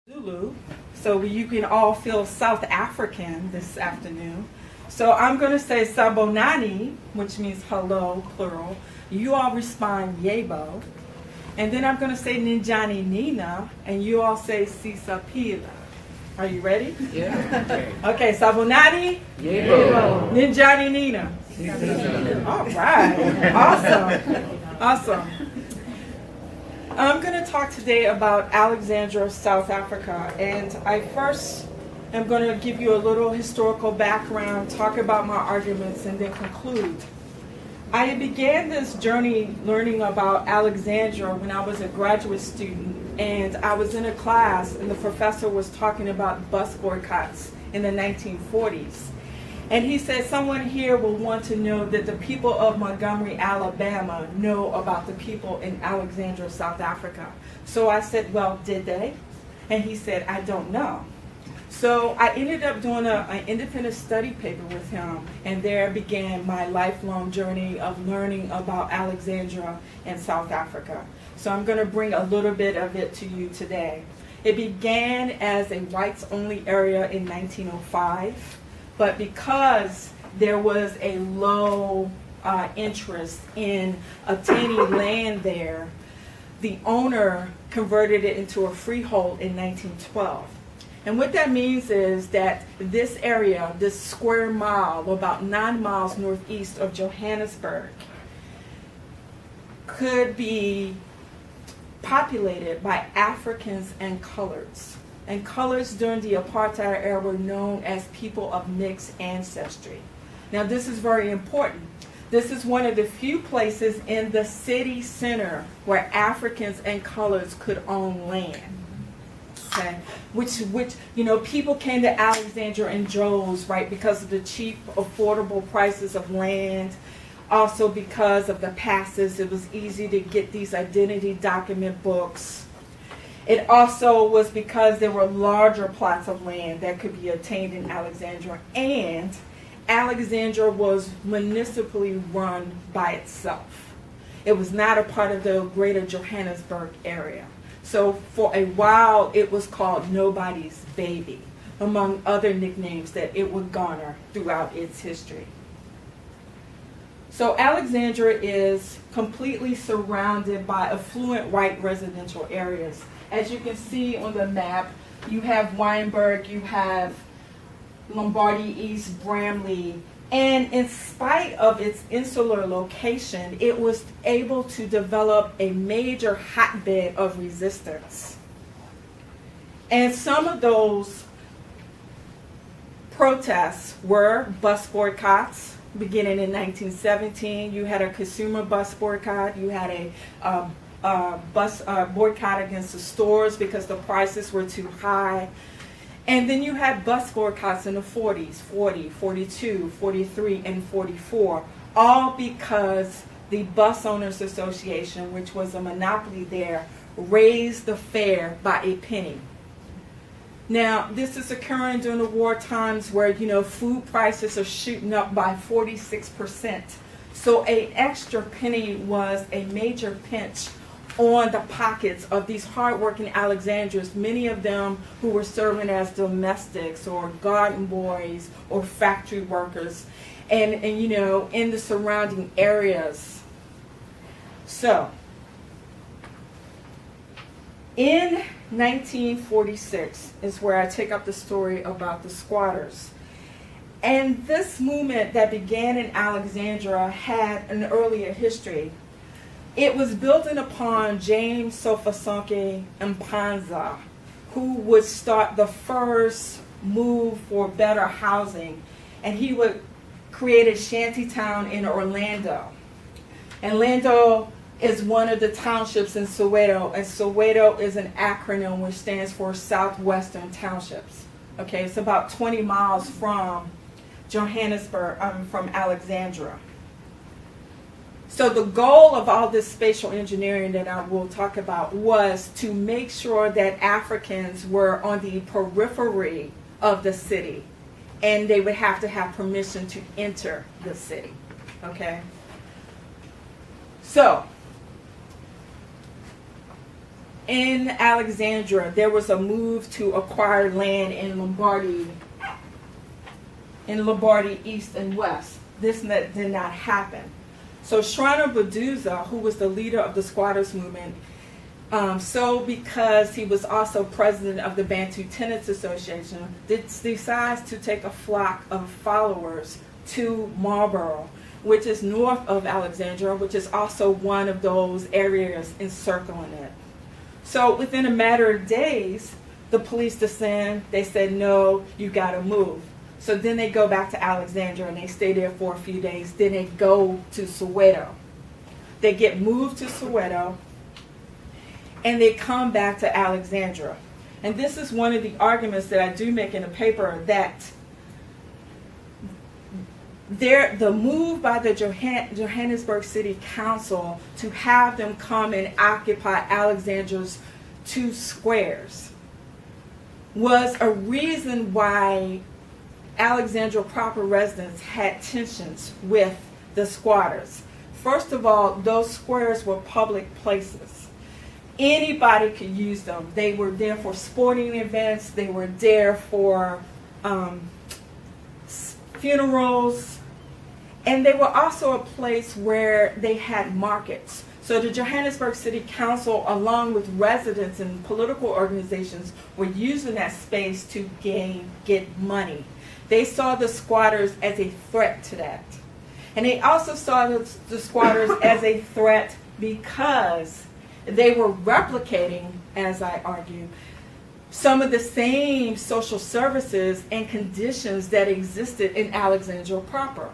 Zulu, so you can all feel South African this afternoon. So I'm going to say Sabonani, which means hello, plural. You all respond Yebo. And then I'm going to say Ninjani Nina, and you all say Sisa Pila. Are you ready? Yeah. Okay, Sabonani, Yebo. Ninjani Nina. All right, awesome. I'm going to talk today about Alexandra, South Africa, and I first am going to give you a little historical background, talk about my arguments, and then conclude. I began this journey learning about Alexandra when I was a graduate student, and I was in a class, and the professor was talking about bus boycotts in the 1940s. And he said, someone here will want to know that the people of Montgomery, Alabama know about the people in Alexandria, South Africa. So I said, well, did they? And he said, I don't know. So I ended up doing an independent study paper with him, and there began my lifelong journey of learning about Alexandria and South Africa. So I'm going to bring a little bit of it to you today. It began as a whites-only area in 1905. But because there was a low interest in obtaining land there, the owner converted it into a freehold in 1912. And what that means is that this area, this square mile, about 9 miles northeast of Johannesburg, could be populated by Africans and coloreds. And colors during the apartheid era were known as people of mixed ancestry. Now this is very important. This is one of the few places in the city center where Africans and colors could own land. Okay, which people came to Alexandria in droves, right, because of the cheap, affordable prices of land. Also because of the passes, it was easy to get these identity document books. It also was because there were larger plots of land that could be obtained in Alexandria, and Alexandria was municipally run by itself. It was not a part of the greater Johannesburg area. So for a while it was called Nobody's Baby, among other nicknames that it would garner throughout its history. So Alexandria is completely surrounded by affluent white residential areas. As you can see on the map, you have Wynberg, you have Lombardy East, Bramley, and in spite of its insular location, it was able to develop a major hotbed of resistance. And some of those protests were bus boycotts. Beginning in 1917, you had a consumer bus boycott, you had a bus boycott against the stores because the prices were too high. And then you had bus boycotts in the 40s, 40, 42, 43, and 44, all because the Bus Owners Association, which was a monopoly there, raised the fare by a penny. Now, this is occurring during the war times where, food prices are shooting up by 46%. So an extra penny was a major pinch on the pockets of these hardworking Alexandrians, many of them who were serving as domestics or garden boys or factory workers and in the surrounding areas. So, in 1946 is where I take up the story about the squatters. And this movement that began in Alexandria had an earlier history. It was built upon James Sofasonke Mpanza, who would start the first move for better housing. And he would create a shanty town in Orlando. And Orlando is one of the townships in Soweto, and Soweto is an acronym which stands for Southwestern Townships. Okay, it's about 20 miles from Johannesburg, from Alexandria. So the goal of all this spatial engineering that I will talk about was to make sure that Africans were on the periphery of the city, and they would have to have permission to enter the city. Okay? So in Alexandra, there was a move to acquire land in Lombardy East and West. This did not happen. So Shriner Baduza, who was the leader of the squatters movement, so because he was also president of the Bantu Tenants Association, decides to take a flock of followers to Marlborough, which is north of Alexandra, which is also one of those areas encircling it. So within a matter of days, the police descend. They said, no, you got to move. So then they go back to Alexandra and they stay there for a few days. Then they go to Soweto. They get moved to Soweto and they come back to Alexandra. And this is one of the arguments that I do make in the paper, that the move by the Johannesburg City Council to have them come and occupy Alexandra's 2 squares was a reason why Alexandra proper residents had tensions with the squatters. First of all, those squares were public places. Anybody could use them. They were there for sporting events. They were there for funerals. And they were also a place where they had markets. So the Johannesburg City Council, along with residents and political organizations, were using that space to get money. They saw the squatters as a threat to that. And they also saw the squatters as a threat because they were replicating, as I argue, some of the same social services and conditions that existed in Alexandria proper.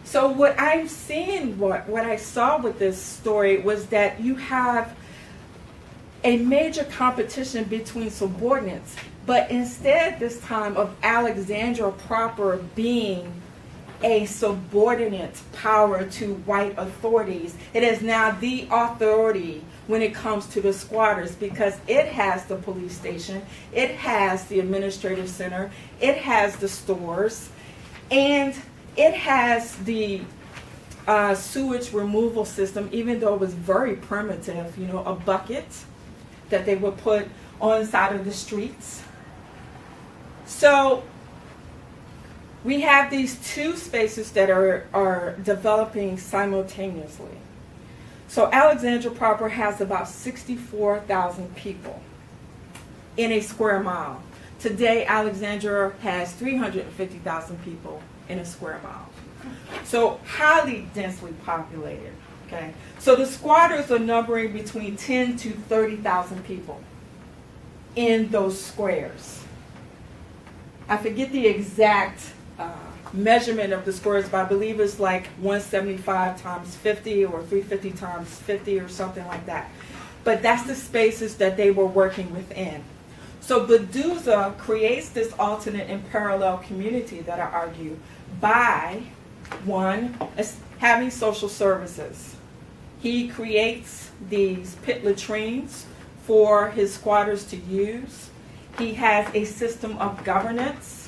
So what I'm seeing, what I saw with this story was that you have a major competition between subordinates, but instead this time of Alexandria proper being a subordinate power to white authorities, it is now the authority when it comes to the squatters, because it has the police station, it has the administrative center, it has the stores, and it has the sewage removal system, even though it was very primitive, a bucket that they would put on the side of the streets. So we have these 2 spaces that are developing simultaneously. So Alexandria proper has about 64,000 people in a square mile. Today, Alexandria has 350,000 people in a square mile. So highly densely populated. Okay. So the squatters are numbering between 10 to 30,000 people in those squares. I forget the exact measurement of the squares, but I believe it's like 175 times 50 or 350 times 50 or something like that. But that's the spaces that they were working within. So Baduza creates this alternate and parallel community that I argue by, one, having social services. He creates these pit latrines for his squatters to use. He has a system of governance.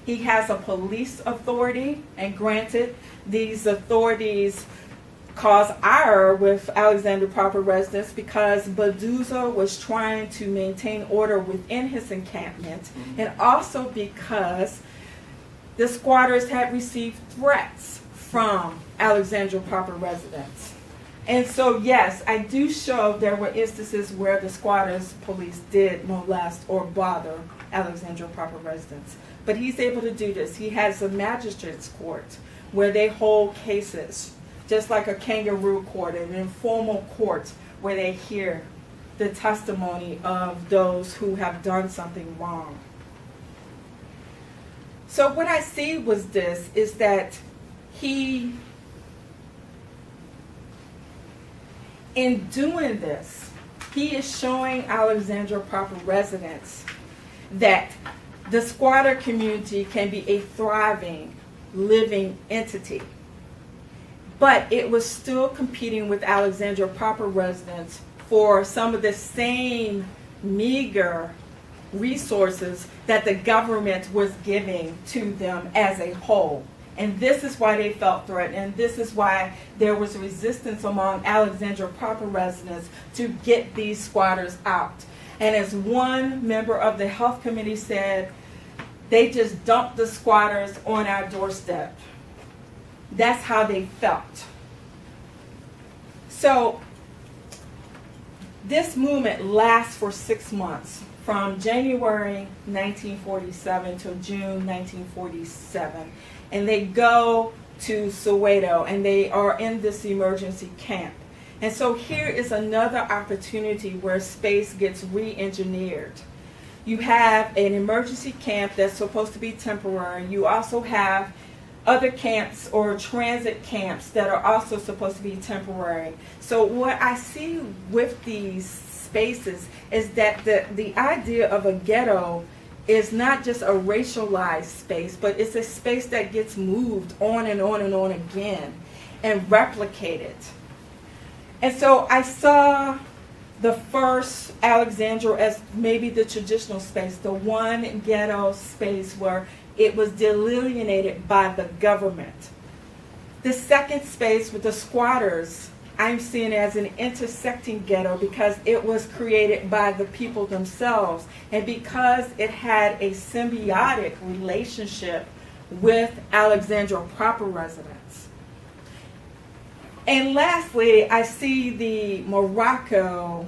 He has a police authority, and granted, these authorities cause ire with Alexandria proper residents because Baduza was trying to maintain order within his encampment, and also because the squatters had received threats from Alexandria proper residents. And so, yes, I do show there were instances where the squatters police did molest or bother Alexandria proper residents. But he's able to do this. He has a magistrate's court where they hold cases, just like a kangaroo court, an informal court where they hear the testimony of those who have done something wrong. So what I see is that he, in doing this, he is showing Alexandria proper residents that the squatter community can be a thriving, living entity. But it was still competing with Alexandria proper residents for some of the same meager resources that the government was giving to them as a whole. And this is why they felt threatened, and this is why there was resistance among Alexandra proper residents to get these squatters out. And as one member of the health committee said, they just dumped the squatters on our doorstep. That's how they felt. So this movement lasts for 6 months, from January 1947 to June 1947. And they go to Soweto, and they are in this emergency camp. And so here is another opportunity where space gets re-engineered. You have an emergency camp that's supposed to be temporary. You also have other camps or transit camps that are also supposed to be temporary. So what I see with these spaces is that the idea of a ghetto is not just a racialized space, but it's a space that gets moved on and on and on again and replicated. And so I saw the first Alexandra as maybe the traditional space, the one ghetto space where it was delineated by the government. The second space with the squatters, I'm seeing as an intersecting ghetto because it was created by the people themselves and because it had a symbiotic relationship with Alexandra proper residents. And lastly, I see the Morocco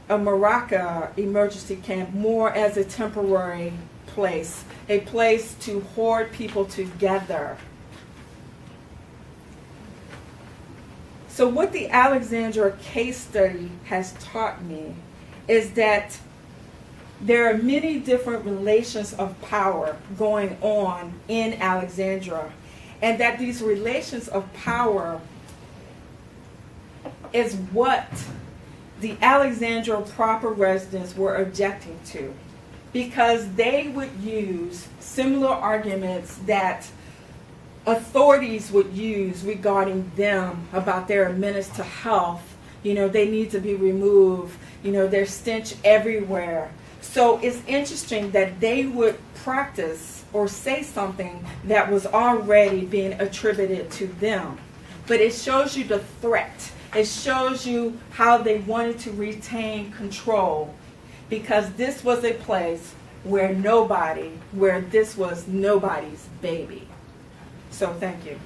emergency camp more as a temporary place, a place to hoard people together. So what the Alexandra case study has taught me is that there are many different relations of power going on in Alexandra, and that these relations of power is what the Alexandra proper residents were objecting to, because they would use similar arguments that authorities would use regarding them about their menace to health. You know, they need to be removed. You know, there's stench everywhere. So it's interesting that they would practice or say something that was already being attributed to them. But it shows you the threat. It shows you how they wanted to retain control, because this was a place where this was nobody's baby. So thank you.